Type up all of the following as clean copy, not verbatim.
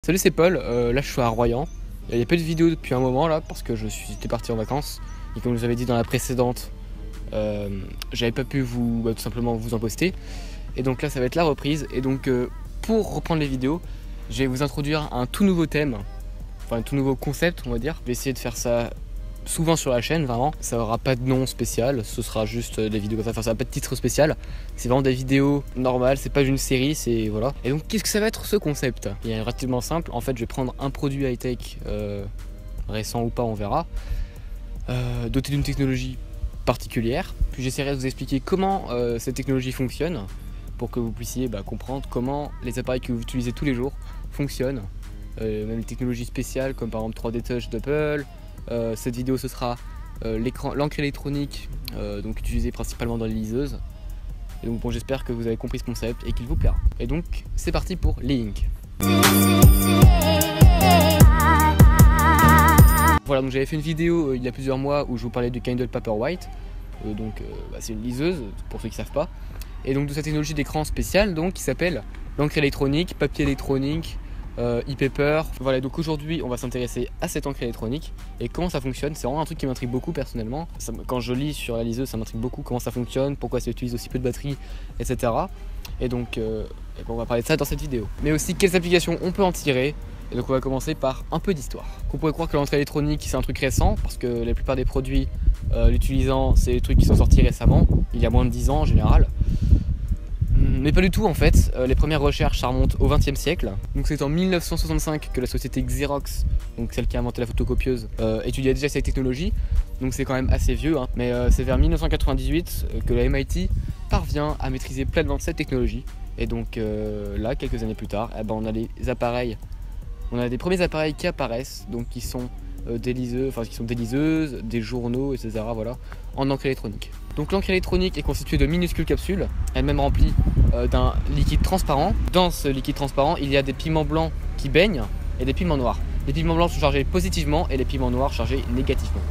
Salut, c'est Paul, là je suis à Royan. Il n'y a pas de vidéo depuis un moment là parce que j'étais parti en vacances et comme je vous avais dit dans la précédente, j'avais pas pu tout simplement vous en poster. Et donc là ça va être la reprise et donc pour reprendre les vidéos, je vais vous introduire un tout nouveau thème, enfin un tout nouveau concept on va dire. Je vais essayer de faire ça souvent sur la chaîne, vraiment. Ça aura pas de nom spécial, ce sera juste des vidéos comme ça, enfin ça n'a pas de titre spécial. C'est vraiment des vidéos normales, c'est pas une série, c'est voilà. Et donc qu'est-ce que ça va être ce concept? Il est relativement simple, en fait je vais prendre un produit high-tech, récent ou pas on verra, doté d'une technologie particulière, puis j'essaierai de vous expliquer comment cette technologie fonctionne, pour que vous puissiez comprendre comment les appareils que vous utilisez tous les jours fonctionnent, même les technologies spéciales comme par exemple 3D Touch d'Apple. Cette vidéo ce sera l'encre électronique donc utilisée principalement dans les liseuses. Et donc bon, j'espère que vous avez compris ce concept et qu'il vous plaira. Et donc c'est parti pour l'e-ink. Voilà, donc j'avais fait une vidéo il y a plusieurs mois où je vous parlais du Kindle Paperwhite. C'est une liseuse pour ceux qui ne savent pas. Et donc de cette technologie d'écran spéciale donc qui s'appelle l'encre électronique, papier électronique, e-paper. Voilà, donc aujourd'hui on va s'intéresser à cette encre électronique et comment ça fonctionne. C'est vraiment un truc qui m'intrigue beaucoup personnellement. Quand je lis sur la liseuse, ça m'intrigue beaucoup comment ça fonctionne, pourquoi ça utilise aussi peu de batterie, etc. Et donc on va parler de ça dans cette vidéo. Mais aussi quelles applications on peut en tirer. Et donc on va commencer par un peu d'histoire. On pourrait croire que l'encre électronique c'est un truc récent parce que la plupart des produits l'utilisant c'est des trucs qui sont sortis récemment, il y a moins de 10 ans en général. Mais pas du tout en fait, les premières recherches ça remonte au XXe siècle. Donc c'est en 1965 que la société Xerox, donc celle qui a inventé la photocopieuse, étudiait déjà cette technologie. Donc c'est quand même assez vieux, hein. Mais c'est vers 1998 que la MIT parvient à maîtriser pleinement cette technologie. Et donc là, quelques années plus tard, on a les appareils, on a des premiers appareils qui apparaissent, donc qui sont des liseuses, des journaux, etc. Voilà, en encre électronique. Donc l'encre électronique est constituée de minuscules capsules, elle-même remplies d'un liquide transparent. Dans ce liquide transparent, il y a des pigments blancs qui baignent et des pigments noirs. Les pigments blancs sont chargés positivement et les pigments noirs chargés négativement.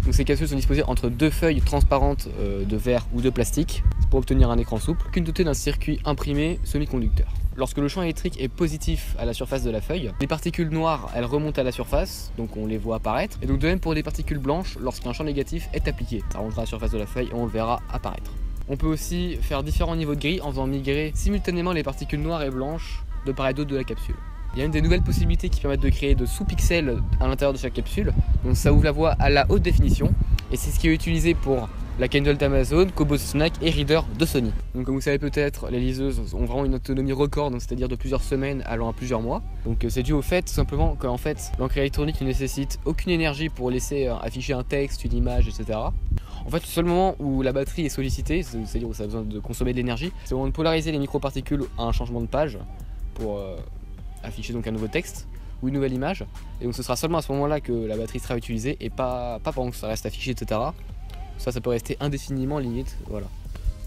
Donc ces capsules sont disposées entre deux feuilles transparentes de verre ou de plastique pour obtenir un écran souple, qu'une dotée d'un circuit imprimé semi-conducteur. Lorsque le champ électrique est positif à la surface de la feuille, les particules noires elles remontent à la surface, donc on les voit apparaître. Et donc de même pour les particules blanches, lorsqu'un champ négatif est appliqué, ça remontera à la surface de la feuille et on le verra apparaître. On peut aussi faire différents niveaux de gris en faisant migrer simultanément les particules noires et blanches de part et d'autre de la capsule. Il y a une des nouvelles possibilités qui permettent de créer de sous-pixels à l'intérieur de chaque capsule, donc ça ouvre la voie à la haute définition et c'est ce qui est utilisé pour la Kindle d'Amazon, Kobo Snack et Reader de Sony. Donc comme vous savez peut-être, les liseuses ont vraiment une autonomie record, c'est-à-dire de plusieurs semaines allant à plusieurs mois. Donc c'est dû au fait tout simplement qu'en fait l'encre électronique ne nécessite aucune énergie pour laisser afficher un texte, une image, etc. En fait, le seul moment où la batterie est sollicitée, c'est-à-dire où ça a besoin de consommer de l'énergie, c'est au moment de polariser les microparticules à un changement de page pour afficher donc un nouveau texte ou une nouvelle image. Et donc ce sera seulement à ce moment-là que la batterie sera utilisée et pas pendant que ça reste affiché, etc. Ça peut rester indéfiniment limite, voilà.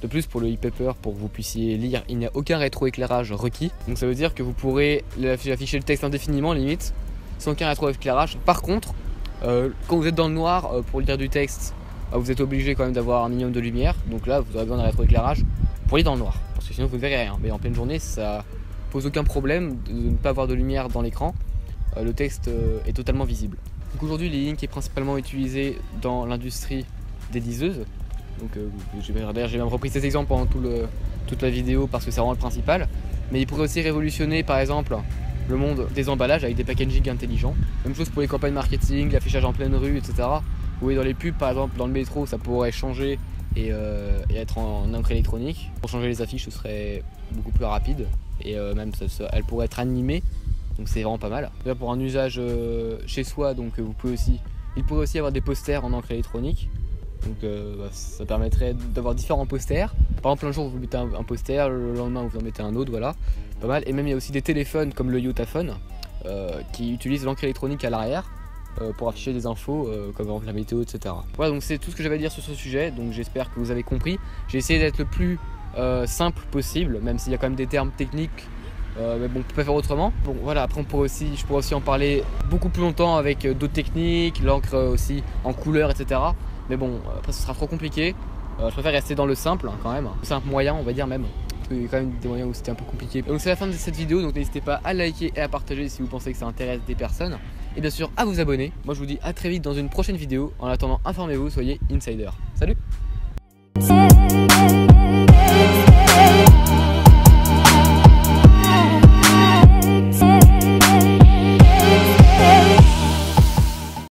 De plus, pour le e-paper, pour que vous puissiez lire, il n'y a aucun rétroéclairage requis. Donc ça veut dire que vous pourrez afficher le texte indéfiniment limite, sans aucun rétroéclairage. Par contre, quand vous êtes dans le noir, pour lire du texte, vous êtes obligé quand même d'avoir un minimum de lumière. Donc là, vous aurez besoin d'un rétroéclairage pour lire dans le noir, parce que sinon vous ne verrez rien. Mais en pleine journée, ça pose aucun problème de ne pas avoir de lumière dans l'écran. Le texte est totalement visible. Donc aujourd'hui, l'e-ink est principalement utilisé dans l'industrie des liseuses. Donc j'ai même repris cet exemple pendant toute la vidéo parce que c'est vraiment le principal. Mais il pourrait aussi révolutionner par exemple le monde des emballages avec des packaging intelligents. Même chose pour les campagnes marketing, l'affichage en pleine rue, etc. Vous voyez dans les pubs par exemple dans le métro ça pourrait changer et être en encre électronique. Pour changer les affiches ce serait beaucoup plus rapide et même elle pourrait être animée. Donc c'est vraiment pas mal. Déjà pour un usage chez soi, donc il pourrait aussi avoir des posters en encre électronique. Donc ça permettrait d'avoir différents posters. Par exemple un jour vous mettez un poster, le lendemain vous en mettez un autre, voilà. Pas mal. Et même il y a aussi des téléphones comme le Yotaphone qui utilisent l'encre électronique à l'arrière pour afficher des infos comme par exemple la météo, etc. Voilà, donc c'est tout ce que j'avais à dire sur ce sujet. Donc j'espère que vous avez compris. J'ai essayé d'être le plus simple possible, même s'il y a quand même des termes techniques. Mais bon, on peut pas faire autrement. Bon voilà, après je pourrais aussi en parler beaucoup plus longtemps avec d'autres techniques, l'encre aussi en couleur, etc. Mais bon, après ce sera trop compliqué. Je préfère rester dans le simple quand même, le simple moyen on va dire même. qu'il y a quand même des moyens où c'était un peu compliqué. Donc c'est la fin de cette vidéo, donc n'hésitez pas à liker et à partager si vous pensez que ça intéresse des personnes. Et bien sûr à vous abonner. Moi je vous dis à très vite dans une prochaine vidéo. En attendant, informez-vous, soyez insider. Salut!